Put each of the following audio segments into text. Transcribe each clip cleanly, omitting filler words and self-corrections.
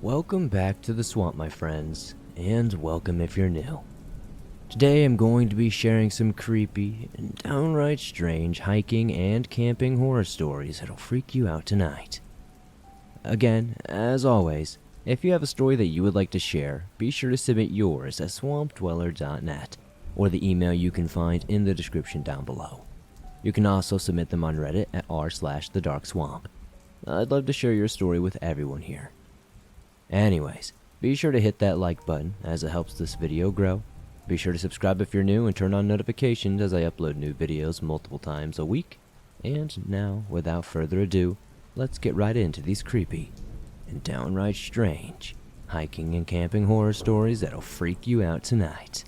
Welcome back to the swamp, my friends, and welcome if you're new. Today I'm going to be sharing some creepy and downright strange hiking and camping horror stories that'll freak you out tonight. Again, as always, if you have a story that you would like to share, be sure to submit yours at swampdweller.net or the email you can find in the description down below. You can also submit them on Reddit at r/thedarkswamp. I'd love to share your story with everyone here. Anyways, be sure to hit that like button as it helps this video grow. Be sure to subscribe if you're new and turn on notifications as I upload new videos multiple times a week. And now, without further ado, let's get right into these creepy and downright strange hiking and camping horror stories that'll freak you out tonight.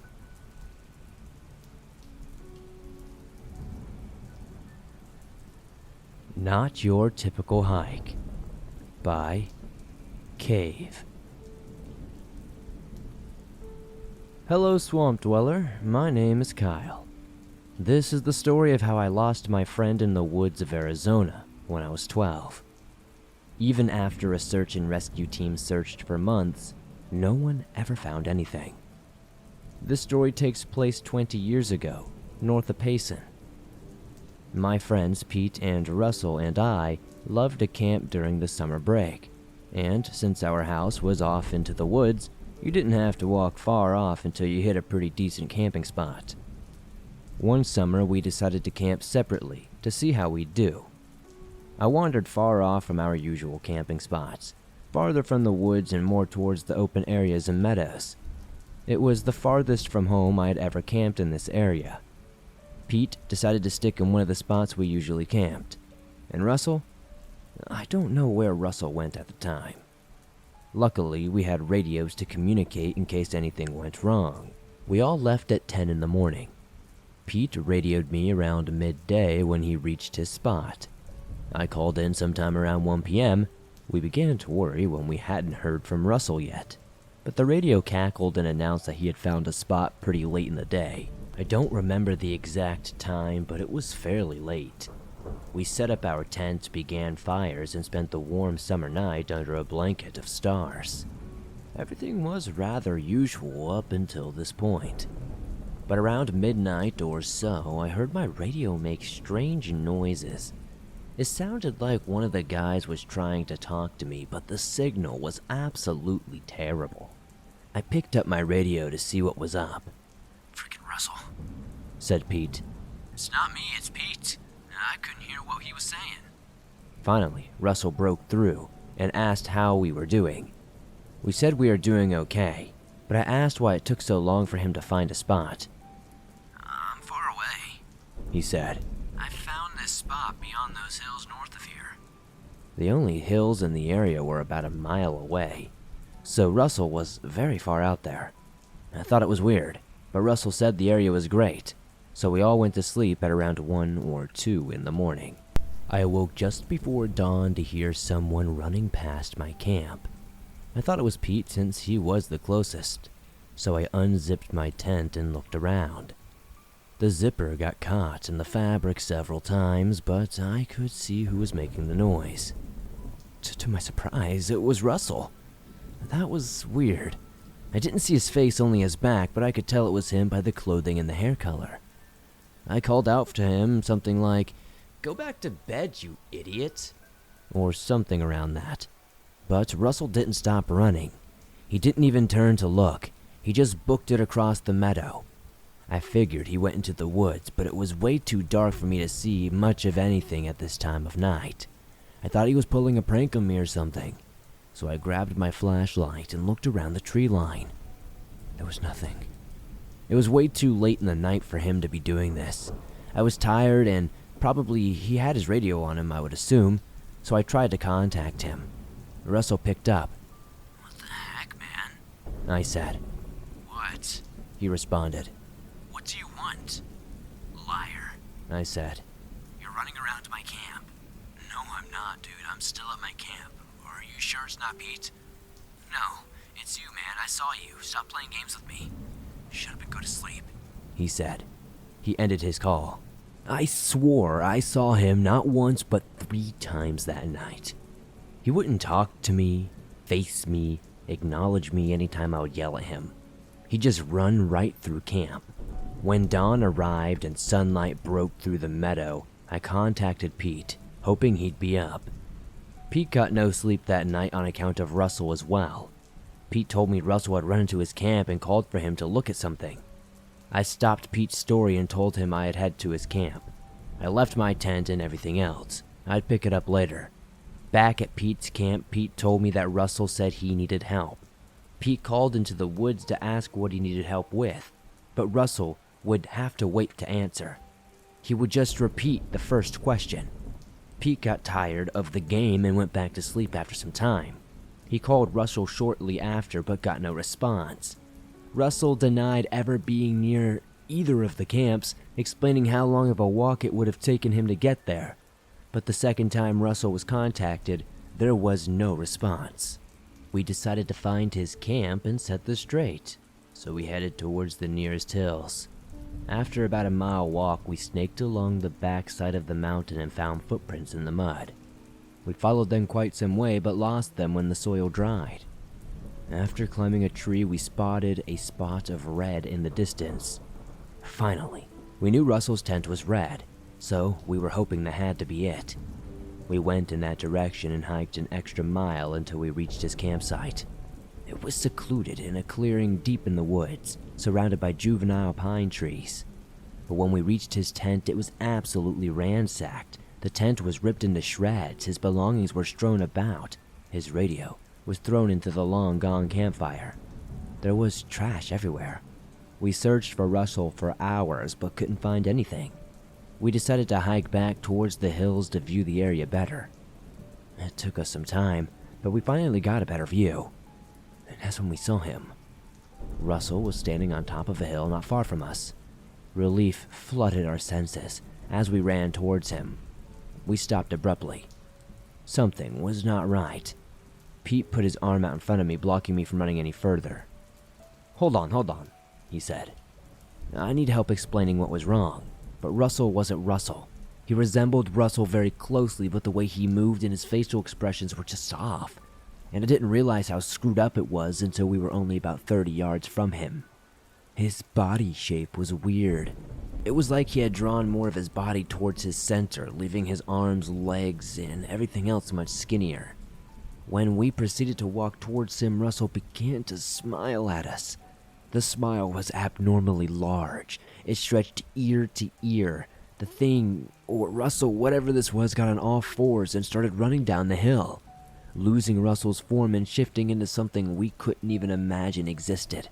Not Your Typical Hike by Kave. Hello, Swamp Dweller. My name is Kyle. This is the story of how I lost my friend in the woods of Arizona when I was 12. Even after a search and rescue team searched for months, no one ever found anything. This story takes place 20 years ago, north of Payson. My friends Pete and Russell and I loved to camp during the summer break, and since our house was off into the woods, you didn't have to walk far off until you hit a pretty decent camping spot. One summer we decided to camp separately to see how we'd do. I wandered far off from our usual camping spots, farther from the woods and more towards the open areas and meadows. It was the farthest from home I had ever camped in this area. Pete decided to stick in one of the spots we usually camped. And Russell? I don't know where Russell went at the time. Luckily, we had radios to communicate in case anything went wrong. We all left at 10 in the morning. Pete radioed me around midday when he reached his spot. I called in sometime around 1 p.m. We began to worry when we hadn't heard from Russell yet. But the radio cackled and announced that he had found a spot pretty late in the day. I don't remember the exact time, but it was fairly late. We set up our tent, began fires, and spent the warm summer night under a blanket of stars. Everything was rather usual up until this point. But around midnight or so, I heard my radio make strange noises. It sounded like one of the guys was trying to talk to me, but the signal was absolutely terrible. I picked up my radio to see what was up. Freaking Russell, said Pete. It's not me, it's Pete. I couldn't hear what he was saying. Finally, Russell broke through and asked how we were doing. We said we were doing okay, but I asked why it took so long for him to find a spot. I'm far away, he said. I found this spot beyond those hills north of here. The only hills in the area were about a mile away, so Russell was very far out there. I thought it was weird, but Russell said the area was great, so we all went to sleep at around 1 or 2 in the morning. I awoke just before dawn to hear someone running past my camp. I thought it was Pete since he was the closest, so I unzipped my tent and looked around. The zipper got caught in the fabric several times, but I could see who was making the noise. To my surprise, it was Russell. That was weird. I didn't see his face, only his back, but I could tell it was him by the clothing and the hair color. I called out to him something like, "Go back to bed, you idiot," or something around that. But Russell didn't stop running. He didn't even turn to look. He just booked it across the meadow. I figured he went into the woods, but it was way too dark for me to see much of anything at this time of night. I thought he was pulling a prank on me or something. So I grabbed my flashlight and looked around the tree line. There was nothing. It was way too late in the night for him to be doing this. I was tired and probably he had his radio on him, I would assume, so I tried to contact him. Russell picked up. What the heck, man? I said. What? He responded. What do you want? Liar. I said. You're running around to my camp. No, I'm not, dude. I'm still at my camp. Are you sure it's not Pete? No, it's you, man. I saw you. Stop playing games with me. Shut up and go to sleep, he said. He ended his call. I swore I saw him not once but 3 times that night. He wouldn't talk to me, face me, acknowledge me anytime I would yell at him. He'd just run right through camp. When dawn arrived and sunlight broke through the meadow, I contacted Pete, hoping he'd be up. Pete got no sleep that night on account of Russell as well. Pete told me Russell had run into his camp and called for him to look at something. I stopped Pete's story and told him I had headed to his camp. I left my tent and everything else. I'd pick it up later. Back at Pete's camp, Pete told me that Russell said he needed help. Pete called into the woods to ask what he needed help with, but Russell would have to wait to answer. He would just repeat the first question. Pete got tired of the game and went back to sleep after some time. He called Russell shortly after but got no response. Russell denied ever being near either of the camps, explaining how long of a walk it would have taken him to get there. But the second time Russell was contacted, there was no response. We decided to find his camp and set this straight, so we headed towards the nearest hills. After about a mile walk, we snaked along the backside of the mountain and found footprints in the mud. We followed them quite some way, but lost them when the soil dried. After climbing a tree, we spotted a spot of red in the distance. Finally, we knew Russell's tent was red, so we were hoping that had to be it. We went in that direction and hiked an extra mile until we reached his campsite. It was secluded in a clearing deep in the woods, surrounded by juvenile pine trees. But when we reached his tent, it was absolutely ransacked. The tent was ripped into shreds, his belongings were strewn about, his radio was thrown into the long-gone campfire. There was trash everywhere. We searched for Russell for hours but couldn't find anything. We decided to hike back towards the hills to view the area better. It took us some time, but we finally got a better view. And that's when we saw him. Russell was standing on top of a hill not far from us. Relief flooded our senses as we ran towards him. We stopped abruptly. Something was not right. Pete put his arm out in front of me, blocking me from running any further. Hold on, he said. I need help explaining what was wrong, but Russell wasn't Russell. He resembled Russell very closely, but the way he moved and his facial expressions were just off, and I didn't realize how screwed up it was until we were only about 30 yards from him. His body shape was weird. It was like he had drawn more of his body towards his center, leaving his arms, legs, and everything else much skinnier. When we proceeded to walk towards him, Russell began to smile at us. The smile was abnormally large. It stretched ear to ear. The thing, or Russell, whatever this was, got on all fours and started running down the hill, losing Russell's form and shifting into something we couldn't even imagine existed.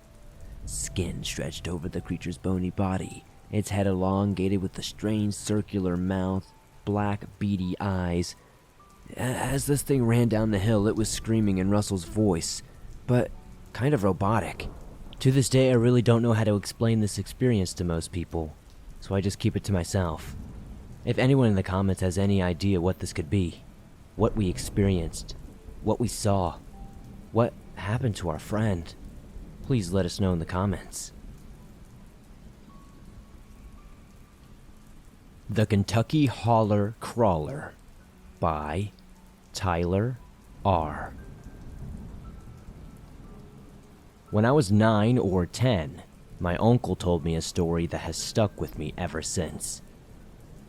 Skin stretched over the creature's bony body, its head elongated with a strange circular mouth, black beady eyes. As this thing ran down the hill, it was screaming in Russell's voice, but kind of robotic. To this day, I really don't know how to explain this experience to most people, so I just keep it to myself. If anyone in the comments has any idea what this could be, what we experienced, what we saw, what happened to our friend, please let us know in the comments. The Kentucky Holler Crawler by Tyler R. When I was 9 or 10, my uncle told me a story that has stuck with me ever since.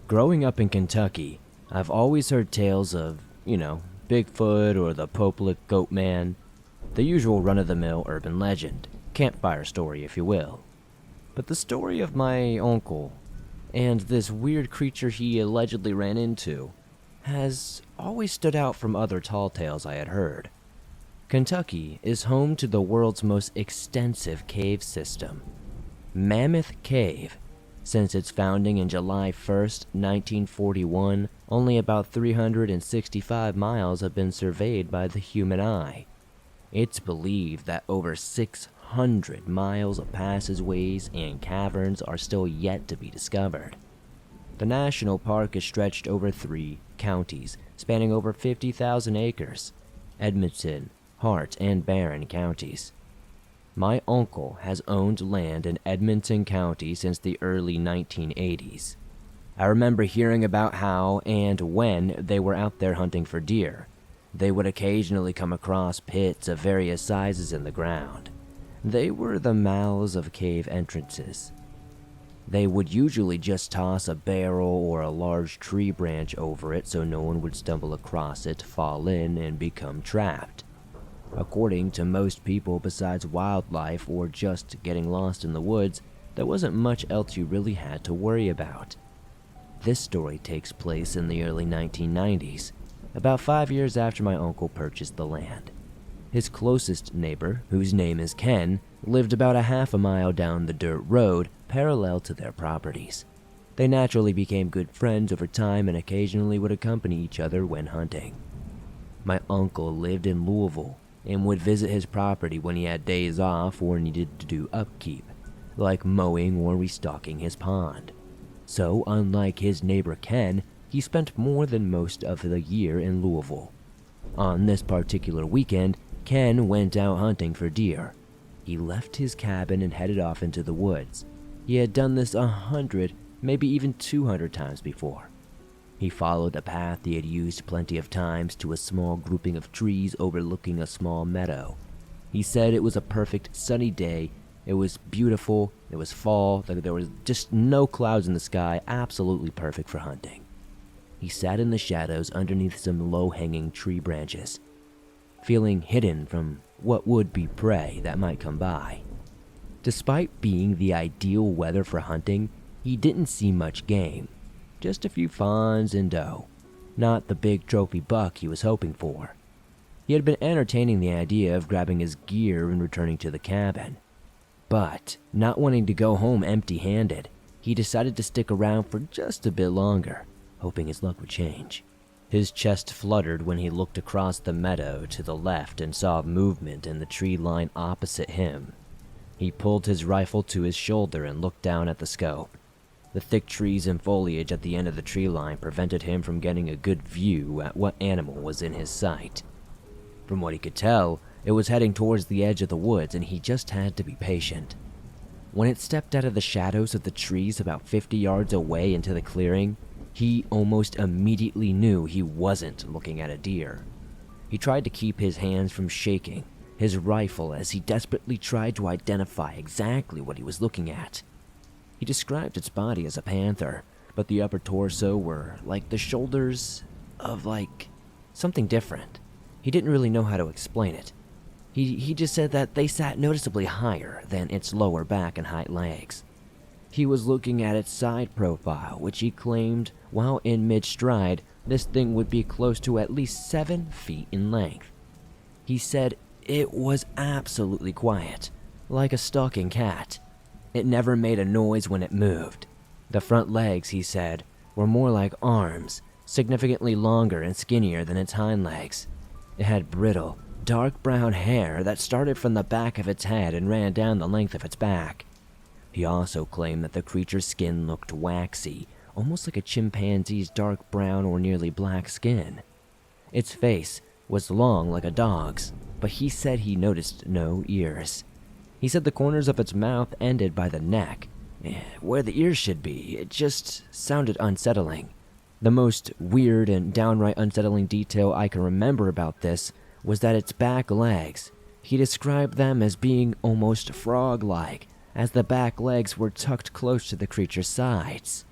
Growing up in Kentucky, I've always heard tales of, Bigfoot or the Popelik Goat Man, the usual run-of-the-mill urban legend, campfire story if you will. But the story of my uncle and this weird creature he allegedly ran into has always stood out from other tall tales I had heard. Kentucky is home to the world's most extensive cave system, Mammoth Cave. Since its founding in July 1st, 1941, only about 365 miles have been surveyed by the human eye. It's believed that over 600 miles of passageways and caverns are still yet to be discovered. The national park is stretched over 3 counties, spanning over 50,000 acres: Edmonton, Hart, and Barron counties. My uncle has owned land in Edmonton County since the early 1980s. I remember hearing about how and when they were out there hunting for deer. They would occasionally come across pits of various sizes in the ground. They were the mouths of cave entrances. They would usually just toss a barrel or a large tree branch over it so no one would stumble across it, fall in, and become trapped. According to most people, besides wildlife or just getting lost in the woods, there wasn't much else you really had to worry about. This story takes place in the early 1990s, about 5 years after my uncle purchased the land. His closest neighbor, whose name is Ken, lived about a half a mile down the dirt road parallel to their properties. They naturally became good friends over time and occasionally would accompany each other when hunting. My uncle lived in Louisville and would visit his property when he had days off or needed to do upkeep, like mowing or restocking his pond. So, unlike his neighbor Ken, he spent more than most of the year in Louisville. On this particular weekend, Ken went out hunting for deer. He left his cabin and headed off into the woods. He had done this 100, maybe even 200 times before. He followed a path he had used plenty of times to a small grouping of trees overlooking a small meadow. He said it was a perfect sunny day. It was beautiful. It was fall. There was just no clouds in the sky. Absolutely perfect for hunting. He sat in the shadows underneath some low-hanging tree branches, feeling hidden from what would be prey that might come by. Despite being the ideal weather for hunting, he didn't see much game. Just a few fawns and doe, not the big trophy buck he was hoping for. He had been entertaining the idea of grabbing his gear and returning to the cabin. But, not wanting to go home empty-handed, he decided to stick around for just a bit longer, hoping his luck would change. His chest fluttered when he looked across the meadow to the left and saw movement in the tree line opposite him. He pulled his rifle to his shoulder and looked down at the scope. The thick trees and foliage at the end of the tree line prevented him from getting a good view at what animal was in his sight. From what he could tell, it was heading towards the edge of the woods and he just had to be patient. When it stepped out of the shadows of the trees about 50 yards away into the clearing, he almost immediately knew he wasn't looking at a deer. He tried to keep his hands from shaking his rifle as he desperately tried to identify exactly what he was looking at. He described its body as a panther, but the upper torso were like the shoulders of something different. He didn't really know how to explain it. He just said that they sat noticeably higher than its lower back and hind legs. He was looking at its side profile, which he claimed, while in mid-stride, this thing would be close to at least 7 feet in length. He said it was absolutely quiet, like a stalking cat. It never made a noise when it moved. The front legs, he said, were more like arms, significantly longer and skinnier than its hind legs. It had brittle, dark brown hair that started from the back of its head and ran down the length of its back. He also claimed that the creature's skin looked waxy, almost like a chimpanzee's dark brown or nearly black skin. Its face was long like a dog's, but he said he noticed no ears. He said the corners of its mouth ended by the neck, where the ears should be. It just sounded unsettling. The most weird and downright unsettling detail I can remember about this was that its back legs, he described them as being almost frog-like, as the back legs were tucked close to the creature's sides.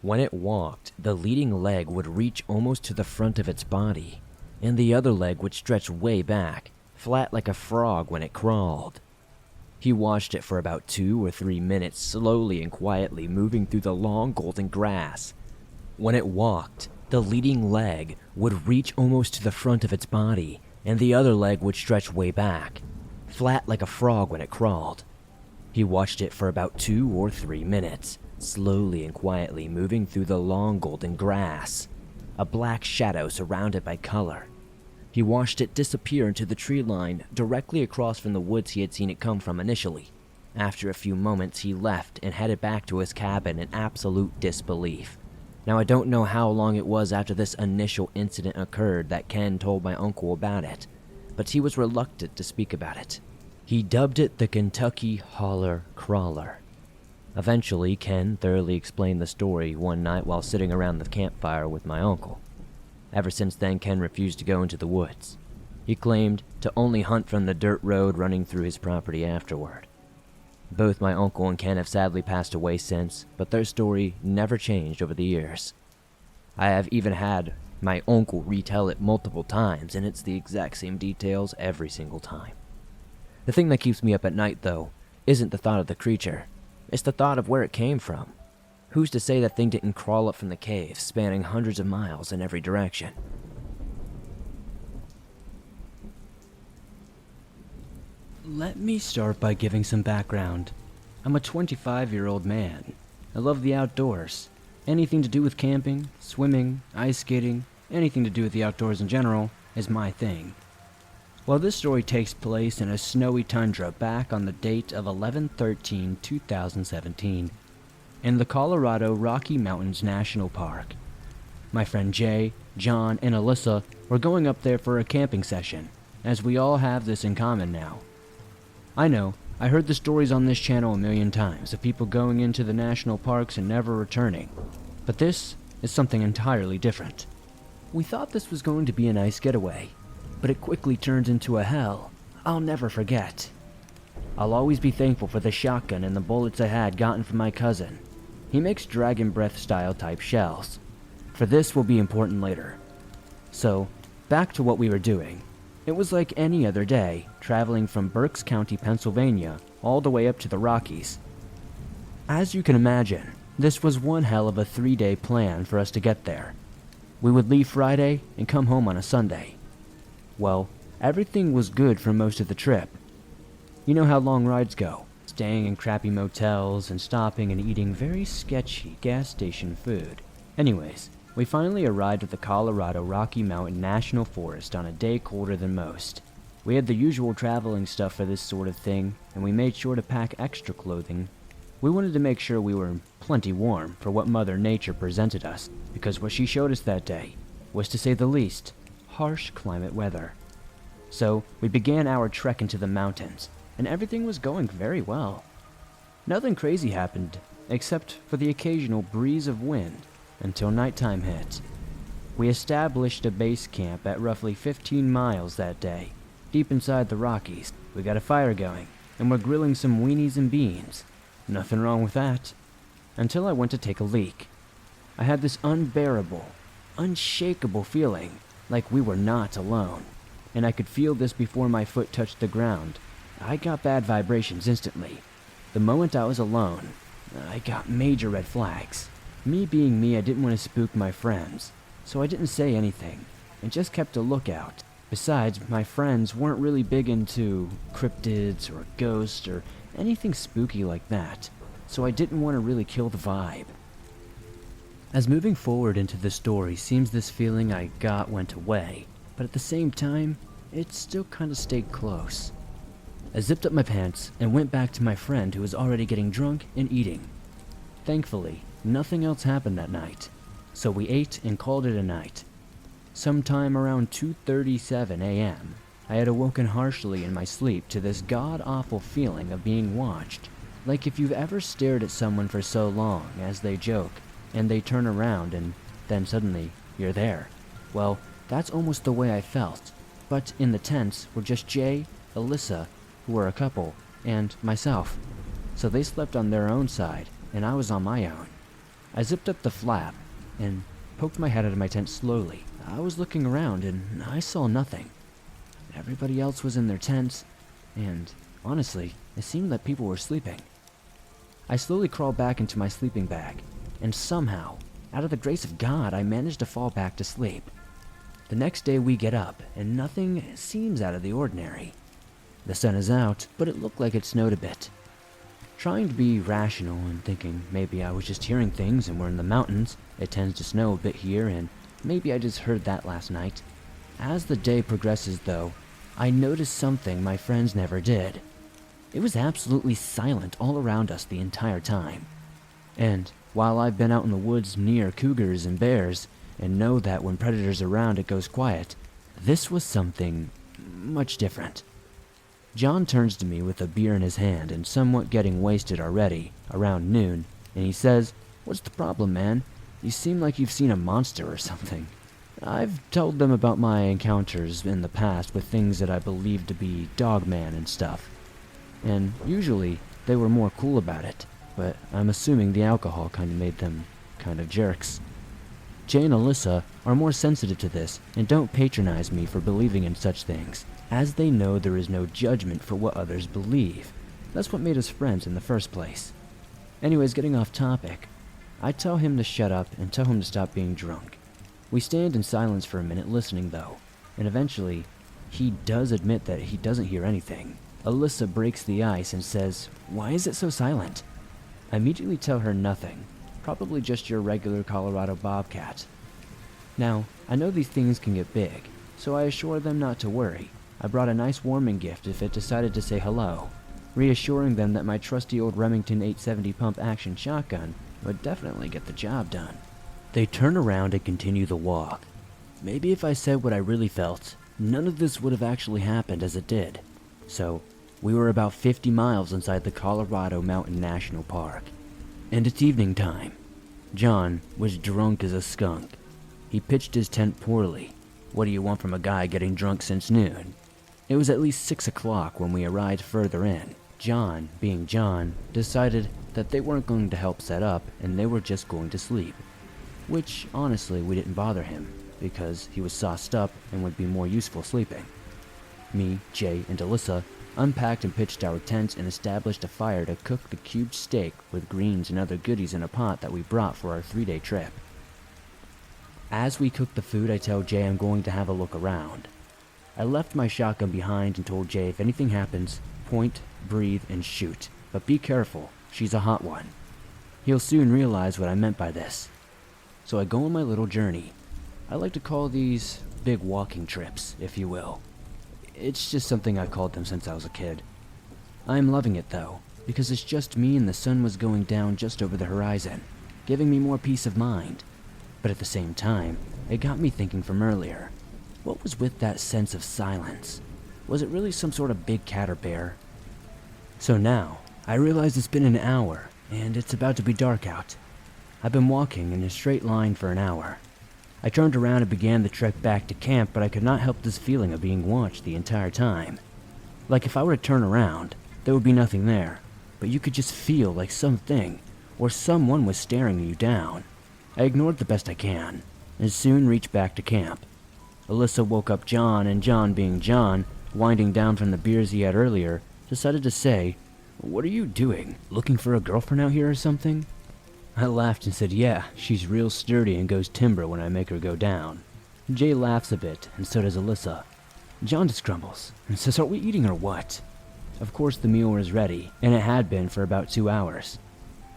When it walked, the leading leg would reach almost to the front of its body, and the other leg would stretch way back, flat like a frog when it crawled. He watched it for about 2 or 3 minutes, slowly and quietly moving through the long golden grass. When it walked, the leading leg would reach almost to the front of its body, and the other leg would stretch way back, flat like a frog when it crawled. He watched it for about 2 or 3 minutes, slowly and quietly moving through the long golden grass, a black shadow surrounded by color. He watched it disappear into the tree line directly across from the woods he had seen it come from initially. After a few moments, he left and headed back to his cabin in absolute disbelief. Now, I don't know how long it was after this initial incident occurred that Ken told my uncle about it, but he was reluctant to speak about it. He dubbed it the Kentucky Holler Crawler. Eventually, Ken thoroughly explained the story one night while sitting around the campfire with my uncle. Ever since then, Ken refused to go into the woods. He claimed to only hunt from the dirt road running through his property afterward. Both my uncle and Ken have sadly passed away since, but their story never changed over the years. I have even had my uncle retell it multiple times, and it's the exact same details every single time. The thing that keeps me up at night, though, isn't the thought of the creature. It's the thought of where it came from. Who's to say that thing didn't crawl up from the cave, spanning hundreds of miles in every direction? Let me start by giving some background. I'm a 25-year-old man. I love the outdoors. Anything to do with camping, swimming, ice skating, anything to do with the outdoors in general is my thing. Well, this story takes place in a snowy tundra back on the date of 11/13/2017 in the Colorado Rocky Mountains National Park. My friend Jay, John, and Alyssa were going up there for a camping session, as we all have this in common now. I know, I heard the stories on this channel a million times of people going into the national parks and never returning, but this is something entirely different. We thought this was going to be a nice getaway, but it quickly turned into a hell I'll never forget. I'll always be thankful for the shotgun and the bullets I had gotten from my cousin. He makes dragon breath style type shells. For this will be important later. So, back to what we were doing. It was like any other day, traveling from Berks County, Pennsylvania, all the way up to the Rockies. As you can imagine, this was one hell of a 3-day plan for us to get there. We would leave Friday and come home on a Sunday. Well, everything was good for most of the trip. You know how long rides go, staying in crappy motels and stopping and eating very sketchy gas station food. Anyways, we finally arrived at the Colorado Rocky Mountain National Forest on a day colder than most. We had the usual traveling stuff for this sort of thing, and we made sure to pack extra clothing. We wanted to make sure we were plenty warm for what Mother Nature presented us, because what she showed us that day was, to say the least, harsh climate weather. So, we began our trek into the mountains, and everything was going very well. Nothing crazy happened, except for the occasional breeze of wind, until nighttime hit. We established a base camp at roughly 15 miles that day, deep inside the Rockies. We got a fire going, and we're grilling some weenies and beans. Nothing wrong with that. Until I went to take a leak. I had this unbearable, unshakable feeling like we were not alone, and I could feel this before my foot touched the ground. I got bad vibrations instantly. The moment I was alone, I got major red flags. Me being me, I didn't want to spook my friends, so I didn't say anything, and just kept a lookout. Besides, my friends weren't really big into cryptids or ghosts or anything spooky like that, so I didn't want to really kill the vibe. As moving forward into the story seems this feeling I got went away, but at the same time, it still kind of stayed close. I zipped up my pants and went back to my friend who was already getting drunk and eating. Thankfully, nothing else happened that night, so we ate and called it a night. Sometime around 2:37 a.m., I had awoken harshly in my sleep to this god-awful feeling of being watched. Like if you've ever stared at someone for so long as they joke, and they turn around and then suddenly you're there. Well, that's almost the way I felt, but in the tents were just Jay, Alyssa, who were a couple, and myself. So they slept on their own side, and I was on my own. I zipped up the flap and poked my head out of my tent slowly. I was looking around and I saw nothing. Everybody else was in their tents, and honestly, it seemed that people were sleeping. I slowly crawled back into my sleeping bag, and somehow, out of the grace of God, I managed to fall back to sleep. The next day we get up, and nothing seems out of the ordinary. The sun is out, but it looked like it snowed a bit. Trying to be rational and thinking maybe I was just hearing things and we're in the mountains, it tends to snow a bit here, and maybe I just heard that last night. As the day progresses though, I noticed something my friends never did. It was absolutely silent all around us the entire time. And while I've been out in the woods near cougars and bears, and know that when predators are around it goes quiet, this was something much different. John turns to me with a beer in his hand and somewhat getting wasted already, around noon, and he says, "What's the problem, man? You seem like you've seen a monster or something." I've told them about my encounters in the past with things that I believed to be dogman and stuff. And usually, they were more cool about it, but I'm assuming the alcohol kind of made them kind of jerks. Jay and Alyssa are more sensitive to this and don't patronize me for believing in such things, as they know there is no judgment for what others believe. That's what made us friends in the first place. Anyways, getting off topic, I tell him to shut up and tell him to stop being drunk. We stand in silence for a minute listening though, and eventually, he does admit that he doesn't hear anything. Alyssa breaks the ice and says, "Why is it so silent?" I immediately tell her nothing, probably just your regular Colorado bobcat. Now, I know these things can get big, so I assure them not to worry. I brought a nice warming gift if it decided to say hello, reassuring them that my trusty old Remington 870 pump action shotgun would definitely get the job done. They turn around and continue the walk. Maybe if I said what I really felt, none of this would have actually happened as it did. So, we were about 50 miles inside the Colorado Mountain National Park. And it's evening time. John was drunk as a skunk. He pitched his tent poorly. What do you want from a guy getting drunk since noon? It was at least 6 o'clock when we arrived further in. John, being John, decided that they weren't going to help set up and they were just going to sleep. Which, honestly, we didn't bother him, because he was sauced up and would be more useful sleeping. Me, Jay, and Alyssa unpacked and pitched our tents and established a fire to cook the cubed steak with greens and other goodies in a pot that we brought for our 3-day trip. As we cook the food, I tell Jay I'm going to have a look around. I left my shotgun behind and told Jay if anything happens, point, breathe, and shoot. But be careful, she's a hot one. He'll soon realize what I meant by this. So I go on my little journey. I like to call these big walking trips, if you will. It's just something I've called them since I was a kid. I'm loving it though, because it's just me and the sun was going down just over the horizon, giving me more peace of mind. But at the same time, it got me thinking from earlier. What was with that sense of silence? Was it really some sort of big cat or bear? So now, I realize it's been an hour, and it's about to be dark out. I've been walking in a straight line for an hour. I turned around and began the trek back to camp, but I could not help this feeling of being watched the entire time. Like if I were to turn around, there would be nothing there, but you could just feel like something, or someone was staring you down. I ignored the best I can, and soon reached back to camp. Alyssa woke up John, and John, being John, winding down from the beers he had earlier, decided to say, "What are you doing? Looking for a girlfriend out here or something?" I laughed and said, "Yeah, she's real sturdy and goes timber when I make her go down." Jay laughs a bit, and so does Alyssa. John just grumbles and says, "Are we eating or what?" Of course the meal was ready, and it had been for about 2 hours.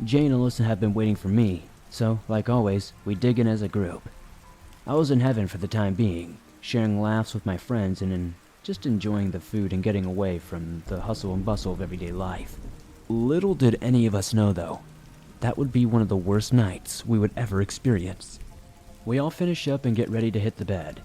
Jay and Alyssa have been waiting for me, so, like always, we dig in as a group. I was in heaven for the time being, sharing laughs with my friends and just enjoying the food and getting away from the hustle and bustle of everyday life. Little did any of us know, though, that would be one of the worst nights we would ever experience. We all finish up and get ready to hit the bed.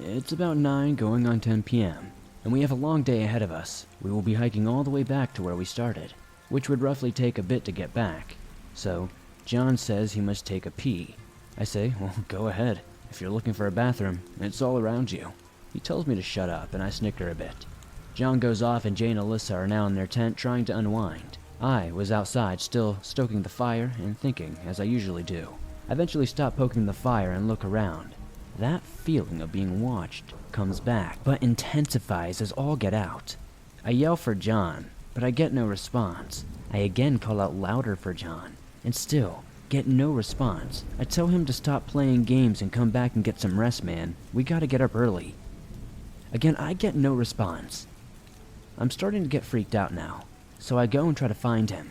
It's about 9 going on 10 p.m., and we have a long day ahead of us. We will be hiking all the way back to where we started, which would roughly take a bit to get back. So, John says he must take a pee. I say, well, go ahead. If you're looking for a bathroom, it's all around you. He tells me to shut up, and I snicker a bit. John goes off, and Jay and Alyssa are now in their tent trying to unwind. I was outside, still stoking the fire and thinking, as I usually do. I eventually stop poking the fire and look around. That feeling of being watched comes back, but intensifies as all get out. I yell for John, but I get no response. I again call out louder for John, and still get no response. I tell him to stop playing games and come back and get some rest, man. We gotta get up early. Again, I get no response. I'm starting to get freaked out now, so I go and try to find him.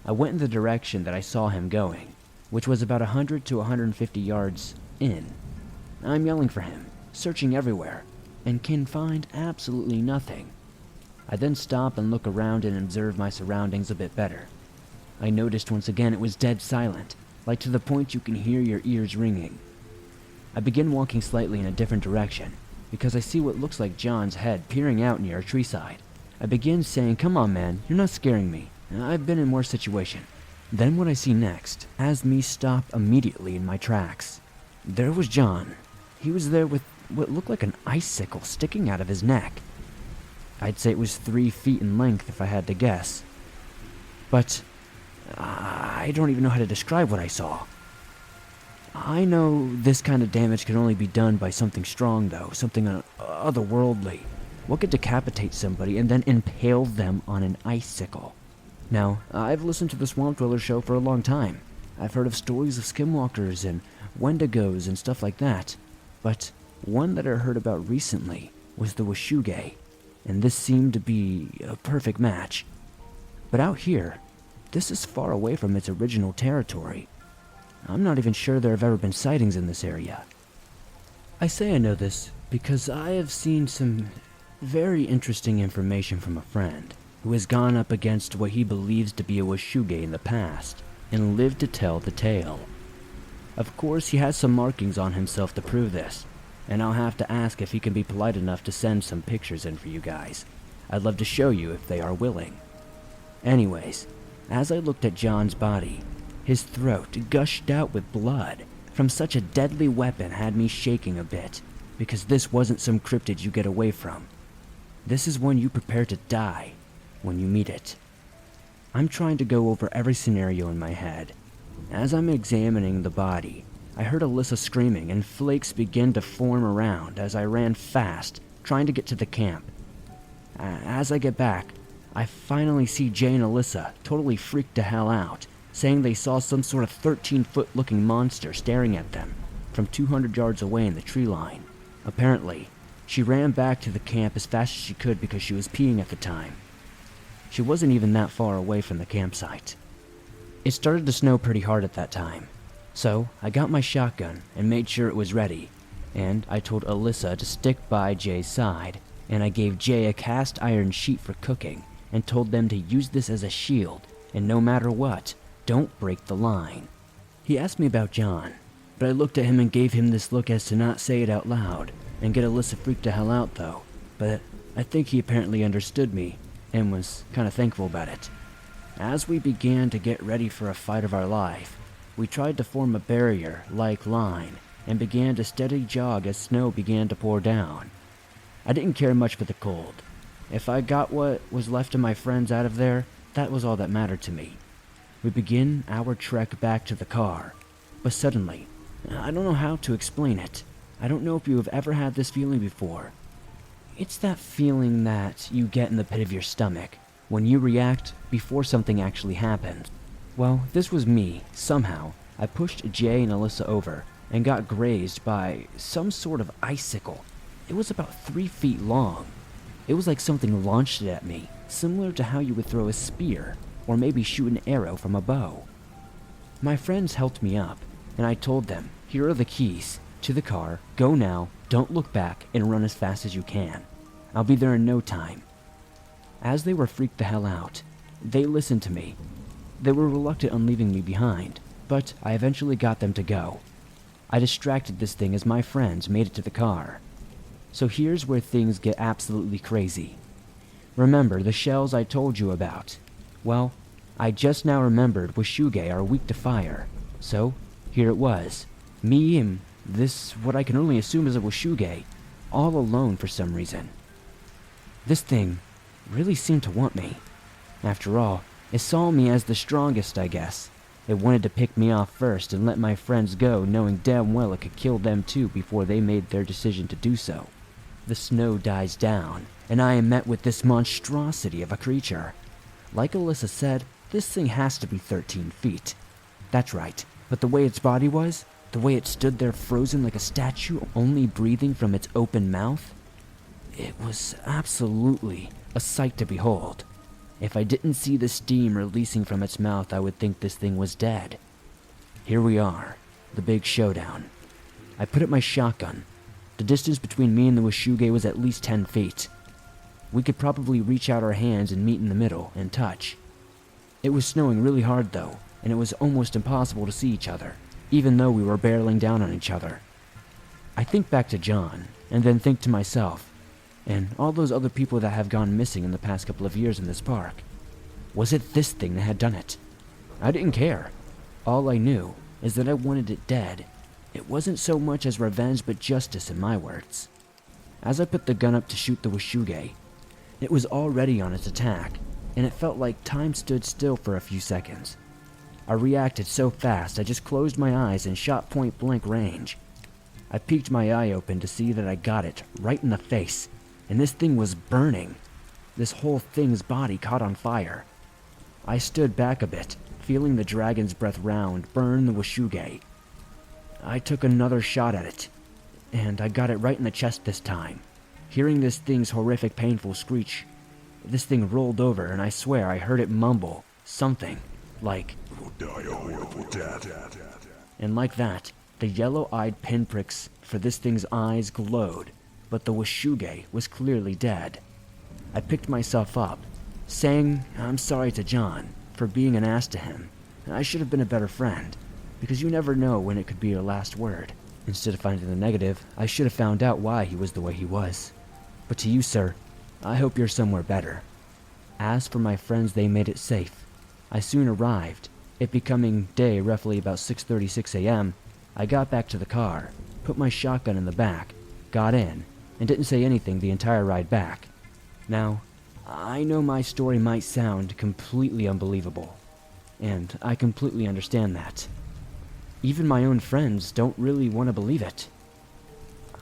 I went in the direction that I saw him going, which was about 100 to 150 yards in. I'm yelling for him, searching everywhere, and can find absolutely nothing. I then stop and look around and observe my surroundings a bit better. I noticed once again it was dead silent, like to the point you can hear your ears ringing. I begin walking slightly in a different direction, because I see what looks like John's head peering out near a tree side. I begin saying, "Come on, man, you're not scaring me. I've been in worse situations." Then what I see next has me stop immediately in my tracks. There was John, He was there with what looked like an icicle sticking out of his neck. I'd say it was 3 feet in length if I had to guess. But I don't even know how to describe what I saw. I know this kind of damage can only be done by something strong, though, something otherworldly. What could decapitate somebody and then impale them on an icicle? Now, I've listened to the Swamp Dweller show for a long time. I've heard of stories of skinwalkers and wendigos and stuff like that. But one that I heard about recently was the Washuge, and this seemed to be a perfect match. But out here, this is far away from its original territory. I'm not even sure there have ever been sightings in this area. I say I know this because I have seen some very interesting information from a friend who has gone up against what he believes to be a Washuge in the past and lived to tell the tale. Of course, he has some markings on himself to prove this, and I'll have to ask if he can be polite enough to send some pictures in for you guys. I'd love to show you if they are willing. Anyways, as I looked at John's body, his throat gushed out with blood from such a deadly weapon had me shaking a bit, because this wasn't some cryptid you get away from. This is one you prepare to die when you meet it. I'm trying to go over every scenario in my head. As I'm examining the body, I heard Alyssa screaming and flakes began to form around as I ran fast, trying to get to the camp. As I get back, I finally see Jay and Alyssa totally freaked the hell out, saying they saw some sort of 13-foot looking monster staring at them from 200 yards away in the tree line. Apparently, she ran back to the camp as fast as she could because she was peeing at the time. She wasn't even that far away from the campsite. It started to snow pretty hard at that time, so I got my shotgun and made sure it was ready, and I told Alyssa to stick by Jay's side, and I gave Jay a cast iron sheet for cooking and told them to use this as a shield, and no matter what, don't break the line. He asked me about John, but I looked at him and gave him this look as to not say it out loud and get Alyssa freaked the hell out though, but I think he apparently understood me and was kind of thankful about it. As we began to get ready for a fight of our life, we tried to form a barrier-like line and began to steady jog as snow began to pour down. I didn't care much for the cold. If I got what was left of my friends out of there, that was all that mattered to me. We begin our trek back to the car, but suddenly, I don't know how to explain it. I don't know if you have ever had this feeling before. It's that feeling that you get in the pit of your stomach when you react before something actually happens. Well, this was me. Somehow, I pushed Jay and Alyssa over and got grazed by some sort of icicle. It was about 3 feet long. It was like something launched it at me, similar to how you would throw a spear or maybe shoot an arrow from a bow. My friends helped me up, and I told them, here are the keys to the car, go now, don't look back, and run as fast as you can. I'll be there in no time. As they were freaked the hell out, they listened to me. They were reluctant on leaving me behind, but I eventually got them to go. I distracted this thing as my friends made it to the car. So here's where things get absolutely crazy. Remember the shells I told you about? Well, I just now remembered Washuge are weak to fire. So, here it was. Me and this, what I can only assume is a Washuge, all alone for some reason. This thing really seemed to want me. After all, it saw me as the strongest, I guess. It wanted to pick me off first and let my friends go, knowing damn well it could kill them too before they made their decision to do so. The snow dies down, and I am met with this monstrosity of a creature. Like Alyssa said, this thing has to be 13 feet. That's right, but the way its body was, the way it stood there frozen like a statue, only breathing from its open mouth, it was absolutely a sight to behold. If I didn't see the steam releasing from its mouth, I would think this thing was dead. Here we are, the big showdown. I put up my shotgun. The distance between me and the Washuge was at least 10 feet. We could probably reach out our hands and meet in the middle and touch. It was snowing really hard though, and it was almost impossible to see each other, even though we were barreling down on each other. I think back to John, and then think to myself, and all those other people that have gone missing in the past couple of years in this park. Was it this thing that had done it? I didn't care. All I knew is that I wanted it dead, It wasn't so much as revenge but justice in my words. As I put the gun up to shoot the Washuge, it was already on its attack, and it felt like time stood still for a few seconds. I reacted so fast I just closed my eyes and shot point blank range. I peeked my eye open to see that I got it right in the face, and this thing was burning. This whole thing's body caught on fire. I stood back a bit, feeling the dragon's breath round burn the Washuge. I took another shot at it, and I got it right in the chest this time. Hearing this thing's horrific, painful screech, this thing rolled over, and I swear I heard it mumble something like, "You'll die a horrible death." And like that, the yellow-eyed pinpricks for this thing's eyes glowed, but the Washuge was clearly dead. I picked myself up, saying I'm sorry to John for being an ass to him. I should have been a better friend, because you never know when it could be your last word. Instead of finding the negative, I should have found out why he was the way he was. But to you, sir, I hope you're somewhere better. As for my friends, they made it safe. I soon arrived. It becoming day roughly about 6:36 a.m., I got back to the car, put my shotgun in the back, got in, and didn't say anything the entire ride back. Now, I know my story might sound completely unbelievable, and I completely understand that. Even my own friends don't really want to believe it.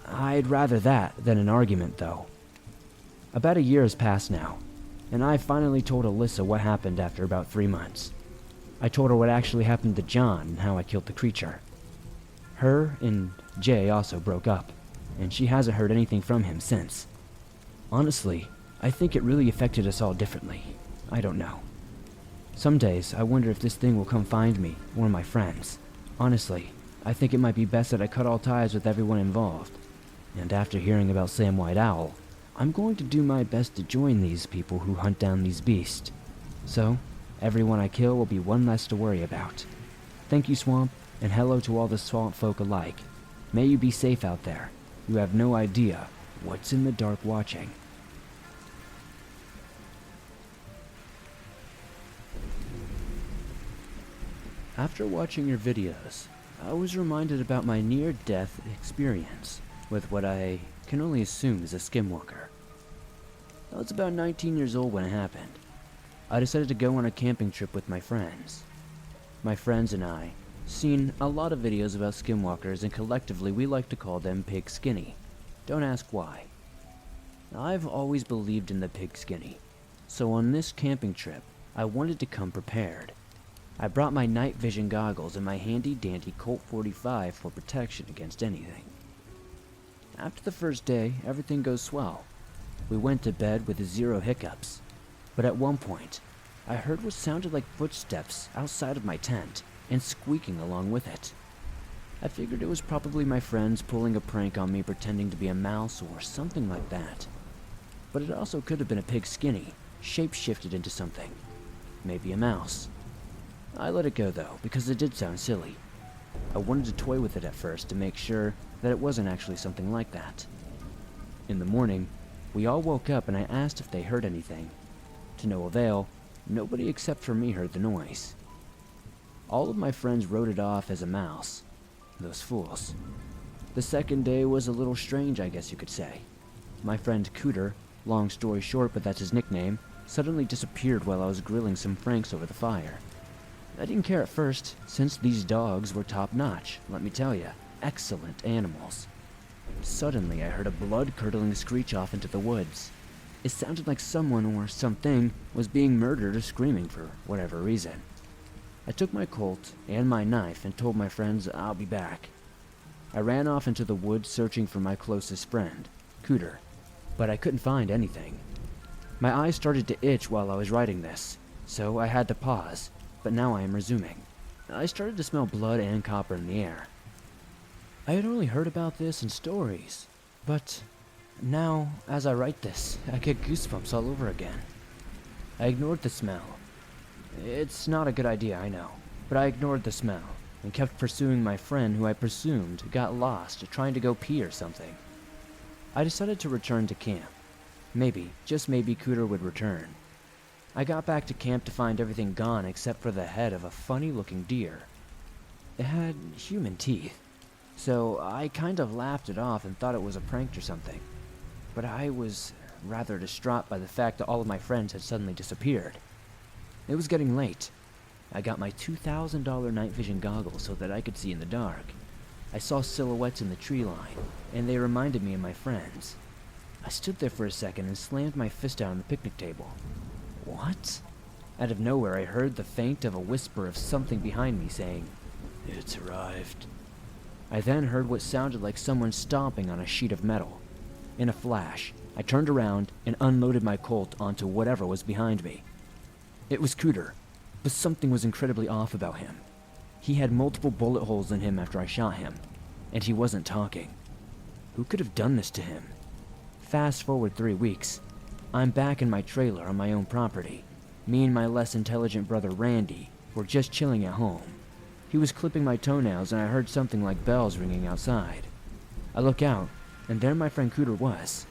I'd rather that than an argument, though. About a year has passed now, and I finally told Alyssa what happened after about 3 months. I told her what actually happened to John and how I killed the creature. Her and Jay also broke up, and she hasn't heard anything from him since. Honestly, I think it really affected us all differently. I don't know. Some days, I wonder if this thing will come find me or my friends. Honestly, I think it might be best that I cut all ties with everyone involved. And after hearing about Sam White Owl, I'm going to do my best to join these people who hunt down these beasts. So, everyone I kill will be one less to worry about. Thank you, Swamp, and hello to all the swamp folk alike. May you be safe out there. You have no idea what's in the dark watching. After watching your videos, I was reminded about my near-death experience with what I can only assume is a Skinwalker. I was about 19 years old when it happened. I decided to go on a camping trip with my friends. My friends and I seen a lot of videos about Skinwalkers, and collectively we like to call them pig skinny. Don't ask why. I've always believed in the pig skinny, so on this camping trip, I wanted to come prepared. I brought my night vision goggles and my handy-dandy Colt 45 for protection against anything. After the first day, everything goes swell. We went to bed with 0 hiccups, but at one point, I heard what sounded like footsteps outside of my tent and squeaking along with it. I figured it was probably my friends pulling a prank on me, pretending to be a mouse or something like that. But it also could have been a pig skinny, shape-shifted into something. Maybe a mouse. I let it go though, because it did sound silly. I wanted to toy with it at first to make sure that it wasn't actually something like that. In the morning, we all woke up and I asked if they heard anything. To no avail, nobody except for me heard the noise. All of my friends wrote it off as a mouse. Those fools. The second day was a little strange, I guess you could say. My friend Cooter, long story short but that's his nickname, suddenly disappeared while I was grilling some franks over the fire. I didn't care at first, since these dogs were top-notch, let me tell you. Excellent animals. Suddenly, I heard a blood-curdling screech off into the woods. It sounded like someone or something was being murdered or screaming for whatever reason. I took my Colt and my knife and told my friends I'll be back. I ran off into the woods searching for my closest friend, Cooter, but I couldn't find anything. My eyes started to itch while I was writing this, so I had to pause. But now I am resuming. I started to smell blood and copper in the air. I had only heard about this in stories, but now, as I write this, I get goosebumps all over again. I ignored the smell. It's not a good idea, I know, but I ignored the smell and kept pursuing my friend who I presumed got lost trying to go pee or something. I decided to return to camp. Maybe, just maybe Cooter would return. I got back to camp to find everything gone except for the head of a funny-looking deer. It had human teeth. So I kind of laughed it off and thought it was a prank or something. But I was rather distraught by the fact that all of my friends had suddenly disappeared. It was getting late. I got my $2,000 night vision goggles so that I could see in the dark. I saw silhouettes in the tree line, and they reminded me of my friends. I stood there for a second and slammed my fist down on the picnic table. What? Out of nowhere, I heard the faint of a whisper of something behind me saying, "It's arrived." I then heard what sounded like someone stomping on a sheet of metal. In a flash, I turned around and unloaded my Colt onto whatever was behind me. It was Cooter, but something was incredibly off about him. He had multiple bullet holes in him after I shot him, and he wasn't talking. Who could have done this to him? Fast forward 3 weeks. I'm back in my trailer on my own property. Me and my less intelligent brother Randy were just chilling at home. He was clipping my toenails and I heard something like bells ringing outside. I look out, and there my friend Cooter was.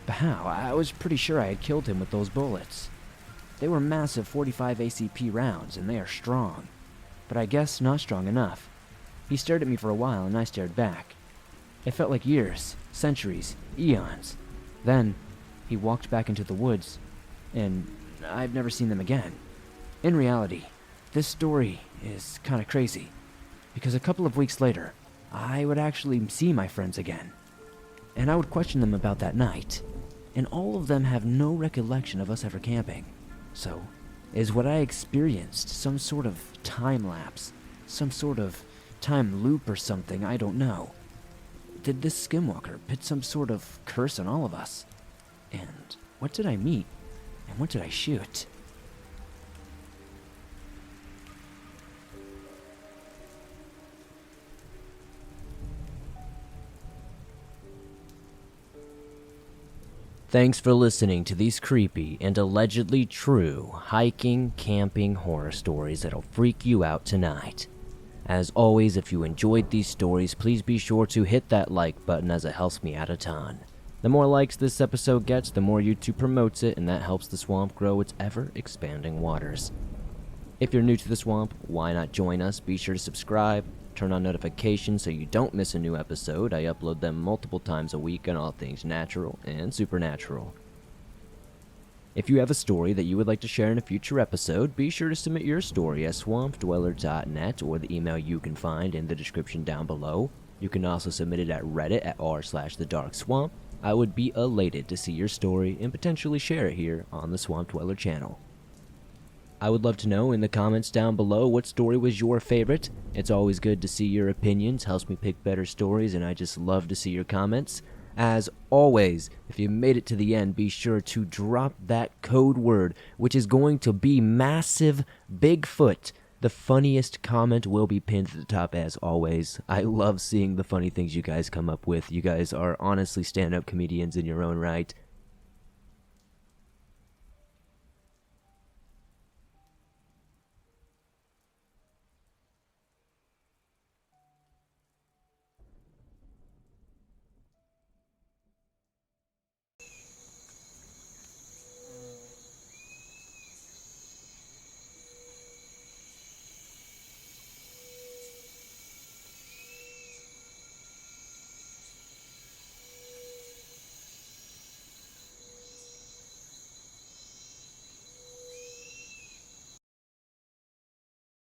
But how? I was pretty sure I had killed him with those bullets. They were massive 45 ACP rounds, and they are strong. But I guess not strong enough. He stared at me for a while, and I stared back. It felt like years, centuries, eons. Then, he walked back into the woods, and I've never seen them again. In reality, this story is kind of crazy, because a couple of weeks later, I would actually see my friends again. And I would question them about that night, and all of them have no recollection of us ever camping. So, is what I experienced some sort of time lapse, some sort of time loop or something? I don't know. Did this Skinwalker put some sort of curse on all of us? And what did I meet? And what did I shoot? Thanks for listening to these creepy and allegedly true hiking, camping horror stories that'll freak you out tonight. As always, if you enjoyed these stories, please be sure to hit that like button as it helps me out a ton. The more likes this episode gets, the more YouTube promotes it, and that helps the swamp grow its ever-expanding waters. If you're new to the swamp, why not join us? Be sure to subscribe, turn on notifications so you don't miss a new episode. I upload them multiple times a week on all things natural and supernatural. If you have a story that you would like to share in a future episode, be sure to submit your story at swampdweller.net or the email you can find in the description down below. You can also submit it at Reddit at r/thedarkswamp. I would be elated to see your story and potentially share it here on the Swamp Dweller channel. I would love to know in the comments down below what story was your favorite. It's always good to see your opinions, helps me pick better stories, and I just love to see your comments. As always, if you made it to the end, be sure to drop that code word, which is going to be massive Bigfoot. The funniest comment will be pinned to the top as always. I love seeing the funny things you guys come up with. You guys are honestly stand-up comedians in your own right.